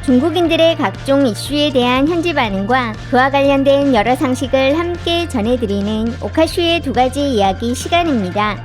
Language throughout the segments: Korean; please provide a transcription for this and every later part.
중국인들의 각종 이슈에 대한 현지 반응과 그와 관련된 여러 상식을 함께 전해드리는 오카슈의 두 가지 이야기 시간입니다.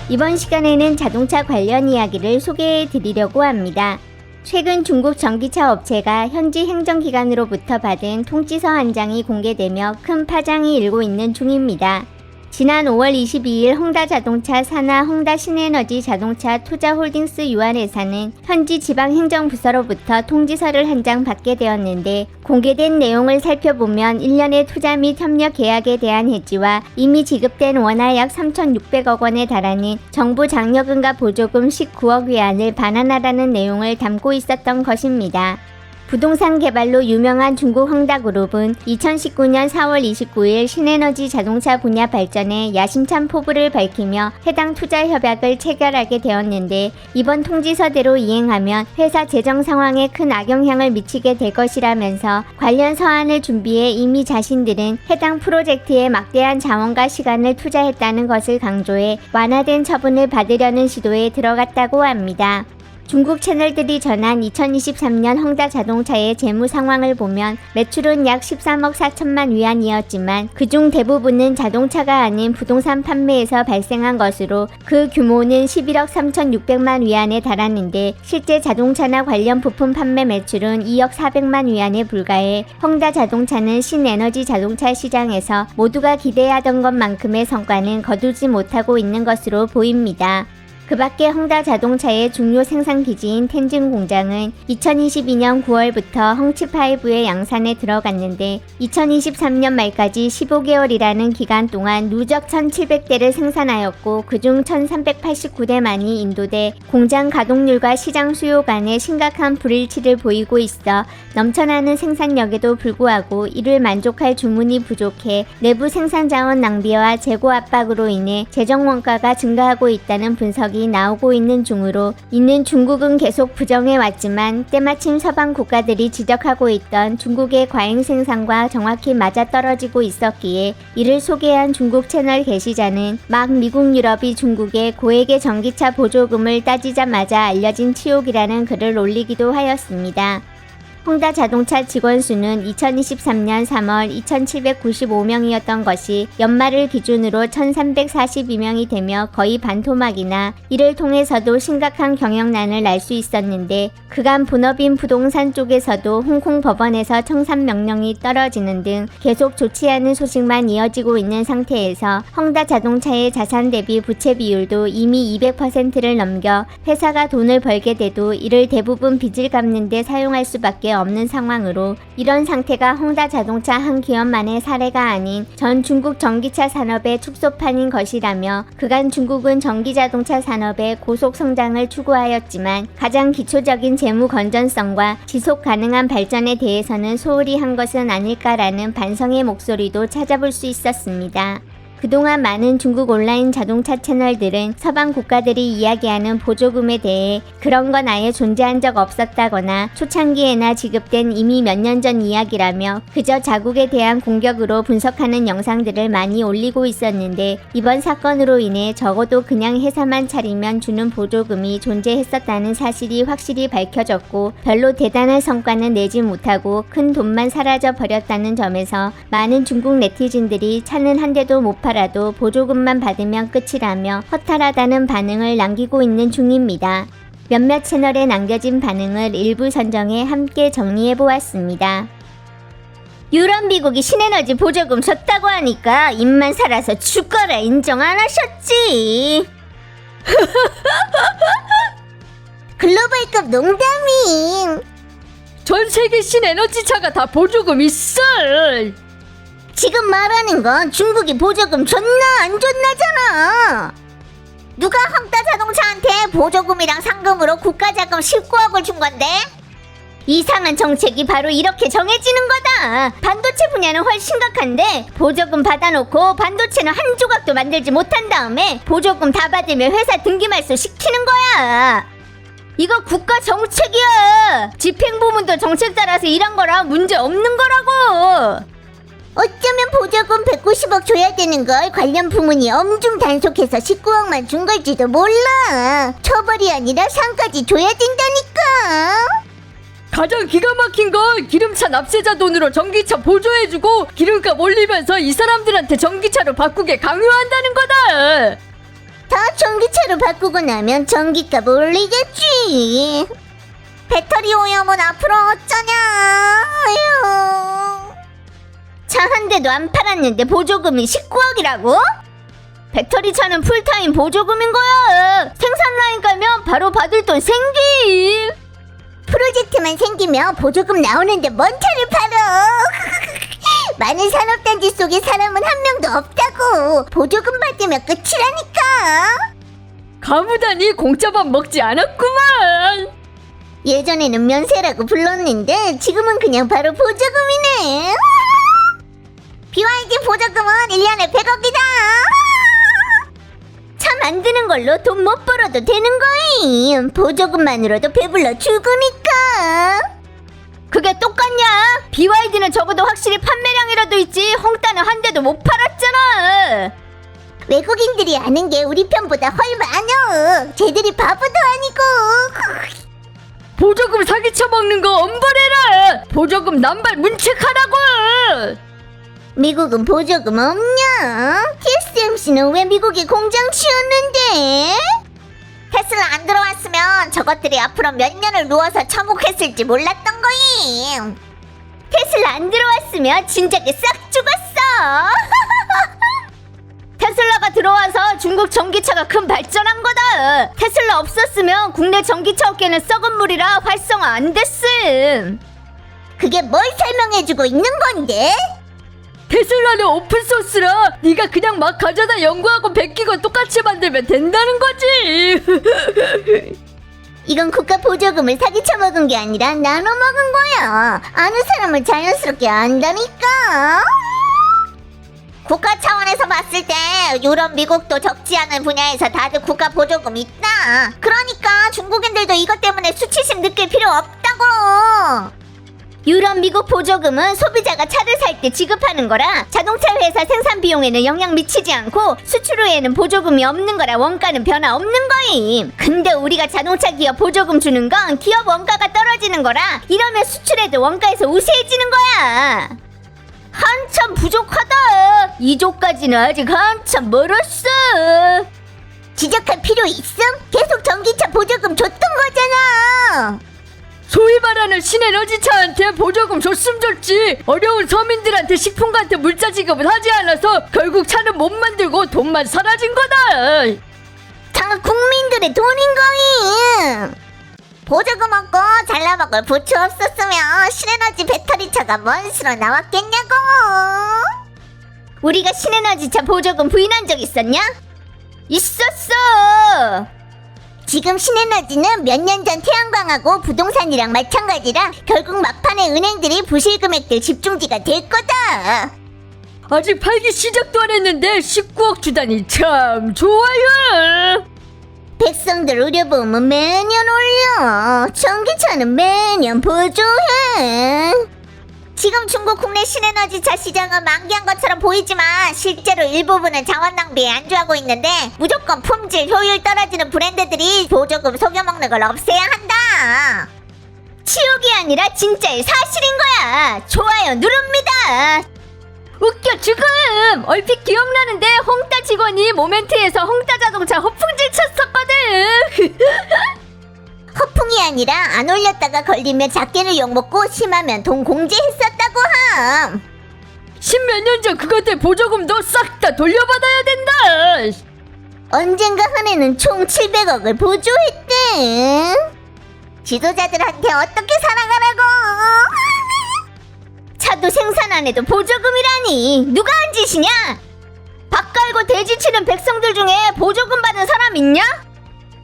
이번 시간에는 자동차 관련 이야기를 소개해드리려고 합니다. 최근 중국 전기차 업체가 현지 행정기관으로부터 받은 통지서 한 장이 공개되며 큰 파장이 일고 있는 중입니다. 지난 5월 22일 홍다자동차 산하 홍다신에너지 자동차 투자홀딩스 유한회사는 현지 지방행정부서로부터 통지서를 한 장 받게 되었는데, 공개된 내용을 살펴보면 1년의 투자 및 협력 계약에 대한 해지와 이미 지급된 원화 약 3,600억 원에 달하는 정부 장려금과 보조금 19억 위안을 반환하라는 내용을 담고 있었던 것입니다. 부동산 개발로 유명한 중국 홍다그룹은 2019년 4월 29일 신에너지 자동차 분야 발전에 야심찬 포부를 밝히며 해당 투자 협약을 체결하게 되었는데, 이번 통지서대로 이행하면 회사 재정 상황에 큰 악영향을 미치게 될 것이라면서 관련 서한을 준비해 이미 자신들은 해당 프로젝트에 막대한 자원과 시간을 투자했다는 것을 강조해 완화된 처분을 받으려는 시도에 들어갔다고 합니다. 중국 채널들이 전한 2023년 홍다자동차의 재무 상황을 보면 매출은 약 13억 4천만 위안이었지만 그중 대부분은 자동차가 아닌 부동산 판매에서 발생한 것으로 그 규모는 11억 3,600만 위안에 달하는데, 실제 자동차나 관련 부품 판매 매출은 2억 400만 위안에 불과해 홍다자동차는 신에너지 자동차 시장에서 모두가 기대하던 것만큼의 성과는 거두지 못하고 있는 것으로 보입니다. 그 밖에 홍다자동차의 중요 생산기지인 텐진 공장은 2022년 9월부터 헝치5의 양산에 들어갔는데 2023년 말까지 15개월이라는 기간 동안 누적 1,700대를 생산하였고, 그중 1,389대만이 인도돼 공장 가동률과 시장 수요 간에 심각한 불일치를 보이고 있어 넘쳐나는 생산력에도 불구하고 이를 만족할 주문이 부족해 내부 생산 자원 낭비와 재고 압박으로 인해 재정 원가가 증가하고 있다는 분석이 나오고 있는 중으로, 이는 중국은 계속 부정해 왔지만 때마침 서방 국가들이 지적하고 있던 중국의 과잉 생산과 정확히 맞아떨어지고 있었기에 이를 소개한 중국 채널 게시자는 막 미국 유럽이 중국의 고액의 전기차 보조금을 따지자마자 알려진 치욕이라는 글을 올리기도 하였습니다. 홍다자동차 직원 수는 2023년 3월 2,795명이었던 것이 연말을 기준으로 1,342명이 되며 거의 반토막이나, 이를 통해서도 심각한 경영난을 알 수 있었는데, 그간 본업인 부동산 쪽에서도 홍콩 법원에서 청산 명령이 떨어지는 등 계속 좋지 않은 소식만 이어지고 있는 상태에서 홍다자동차의 자산 대비 부채 비율도 이미 200%를 넘겨 회사가 돈을 벌게 돼도 이를 대부분 빚을 갚는 데 사용할 수밖에 없는 상황으로, 이런 상태가 홍다자동차 한 기업만의 사례가 아닌 전 중국 전기차 산업의 축소판인 것이라며, 그간 중국은 전기자동차 산업의 고속 성장을 추구하였지만 가장 기초적인 재무 건전성과 지속 가능한 발전에 대해서는 소홀히 한 것은 아닐까라는 반성의 목소리도 찾아볼 수 있었습니다. 그동안 많은 중국 온라인 자동차 채널들은 서방 국가들이 이야기하는 보조금에 대해 그런 건 아예 존재한 적 없었다거나 초창기에나 지급된 이미 몇 년 전 이야기라며 그저 자국에 대한 공격으로 분석하는 영상들을 많이 올리고 있었는데, 이번 사건으로 인해 적어도 그냥 회사만 차리면 주는 보조금이 존재했었다는 사실이 확실히 밝혀졌고, 별로 대단한 성과는 내지 못하고 큰 돈만 사라져 버렸다는 점에서 많은 중국 네티즌들이 차는 한 대도 못 팔아도 보조금만 받으면 끝이라며 허탈하다는 반응을 남기고 있는 중입니다. 몇몇 채널에 남겨진 반응을 일부 선정해 함께 정리해보았습니다. 유럽 미국이 신에너지 보조금 줬다고 하니까 입만 살아서 주가라 인정 안 하셨지. 글로벌급 농담임. 전 세계 신에너지차가 다 보조금 있어. 지금 말하는 건 중국이 보조금 줬나 안 줬나잖아. 누가 홍다자동차한테 보조금이랑 상금으로 국가자금 19억을 준 건데? 이상한 정책이 바로 이렇게 정해지는 거다. 반도체 분야는 훨씬 심각한데 보조금 받아놓고 반도체는 한 조각도 만들지 못한 다음에 보조금 다 받으면 회사 등기 말소 시키는 거야. 이거 국가 정책이야. 집행부문도 정책 따라서 일한 거라 문제 없는 거라고. 어쩌면 보조금 190억 줘야 되는 걸 관련 부문이 엄중 단속해서 19억만 준 걸지도 몰라. 처벌이 아니라 상까지 줘야 된다니까. 가장 기가 막힌 건 기름차 납세자 돈으로 전기차 보조해주고 기름값 올리면서 이 사람들한테 전기차로 바꾸게 강요한다는 거다. 다 전기차로 바꾸고 나면 전기값 올리겠지. 배터리 오염은 앞으로 어쩌냐. 아유. 차 한 대도 안 팔았는데 보조금이 19억이라고? 배터리 차는 풀타임 보조금인 거야. 생산 라인 깔면 바로 받을 돈 생김. 프로젝트만 생기면 보조금 나오는데 뭔 차를 팔어. 많은 산업단지 속에 사람은 한 명도 없다고. 보조금 받으면 끝이라니까. 가무다니 공짜밥 먹지 않았구만. 예전에는 면세라고 불렀는데 지금은 그냥 바로 보조금이네. BYD 보조금은 1년에 100억이다. 차 만드는 걸로 돈 못 벌어도 되는 거임. 보조금만으로도 배불러 죽으니까. 그게 똑같냐? BYD는 적어도 확실히 판매량이라도 있지 홍따는 한 대도 못 팔았잖아. 외국인들이 아는 게 우리 편보다 훨 많어. 쟤들이 바보도 아니고. 보조금 사기쳐 먹는 거 엄벌해라. 보조금 남발 문책하라고. 미국은 보조금 없냐? TSMC는 왜 미국에 공장 치웠는데? 테슬라 안 들어왔으면 저것들이 앞으로 몇 년을 누워서 처묵했을지 몰랐던 거임. 테슬라 안 들어왔으면 진작에 싹 죽었어. 테슬라가 들어와서 중국 전기차가 큰 발전한 거다. 테슬라 없었으면 국내 전기차 업계는 썩은 물이라 활성화 안 됐음. 그게 뭘 설명해주고 있는 건데? 테슬라는 오픈소스라 네가 그냥 막 가져다 연구하고 베끼고 똑같이 만들면 된다는 거지. 이건 국가 보조금을 사기쳐 먹은 게 아니라 나눠 먹은 거야. 아는 사람은 자연스럽게 안다니까. 국가 차원에서 봤을 때 유럽, 미국도 적지 않은 분야에서 다들 국가 보조금 있다. 그러니까 중국인들도 이것 때문에 수치심 느낄 필요 없다고. 유럽, 미국 보조금은 소비자가 차를 살 때 지급하는 거라 자동차 회사 생산 비용에는 영향 미치지 않고 수출 후에는 보조금이 없는 거라 원가는 변화 없는 거임. 근데 우리가 자동차 기업 보조금 주는 건 기업 원가가 떨어지는 거라 이러면 수출에도 원가에서 우세해지는 거야. 한참 부족하다. 2조까지는 아직 한참 멀었어. 지적할 필요 있음? 계속 전기차 보조금 줬던 거잖아. 소위 말하는 신에너지차한테 보조금 줬으면 좋지. 어려운 서민들한테 식품 같은 물자 지급을 하지 않아서 결국 차는 못 만들고 돈만 사라진 거다. 다 국민들의 돈인 거임. 보조금 없고 잘나먹을 부츠 없었으면 신에너지 배터리차가 뭔 수로 나왔겠냐고. 우리가 신에너지차 보조금 부인한 적 있었냐? 있었어. 지금 신에너지는 몇 년 전 태양광하고 부동산이랑 마찬가지라 결국 막판에 은행들이 부실 금액들 집중지가 될 거다. 아직 팔기 시작도 안 했는데 19억 주다니 참 좋아요. 백성들 의료보험은 매년 올려. 전기차는 매년 보조해. 지금 중국 국내 신에너지차 시장은 만개한 것처럼 보이지만 실제로 일부분은 자원 낭비에 안주하고 있는데 무조건 품질, 효율 떨어지는 브랜드들이 보조금 속여먹는 걸 없애야 한다. 치욕이 아니라 진짜의 사실인 거야. 좋아요 누릅니다. 웃겨 죽음. 얼핏 기억나는데 홍따 직원이 모멘트에서 홍따 자동차 허풍질 쳤었거든. 허풍이 아니라 안 올렸다가 걸리면 작게를 욕먹고 심하면 돈 공제했었다고 함. 십몇 년 전 그것들 보조금도 싹 다 돌려받아야 된다. 언젠가 한 해는 총 700억을 보조했대. 지도자들한테 어떻게 살아가라고. 차도 생산 안 해도 보조금이라니 누가 한 짓이냐? 밥 갈고 돼지 치는 백성들 중에 보조금 받은 사람 있냐?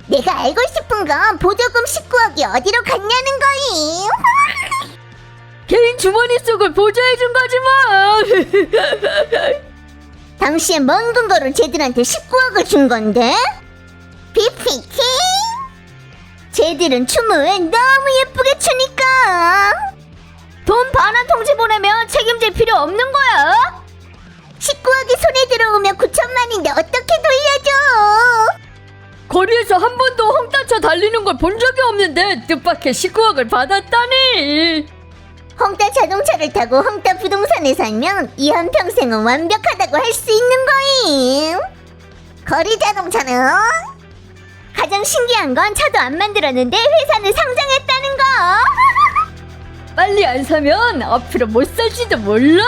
내가 알고 싶은 건 보조금 19억이 어디로 갔냐는 거임. 개인 주머니 속을 보조해준 거지 뭐. 당시에 뭔 근거로 쟤들한테 19억을 준 건데? BPK? 쟤들은 춤을 너무 예쁘게 추니까 돈 반환 통지 보내면 책임질 필요 없는 거야. 19억이 손에 들어오면 9천만인데 어떻게 돌려줘? 거리에서 한 번도 홍따차 달리는 걸 본 적이 없는데 뜻밖의 19억을 받았다니. 홍따 자동차를 타고 홍따 부동산에 살면 이 한평생은 완벽하다고 할 수 있는 거임. 거리 자동차는 가장 신기한 건 차도 안 만들었는데 회사는 상장했다는 거. 빨리 안 사면 앞으로 못 살지도 몰라.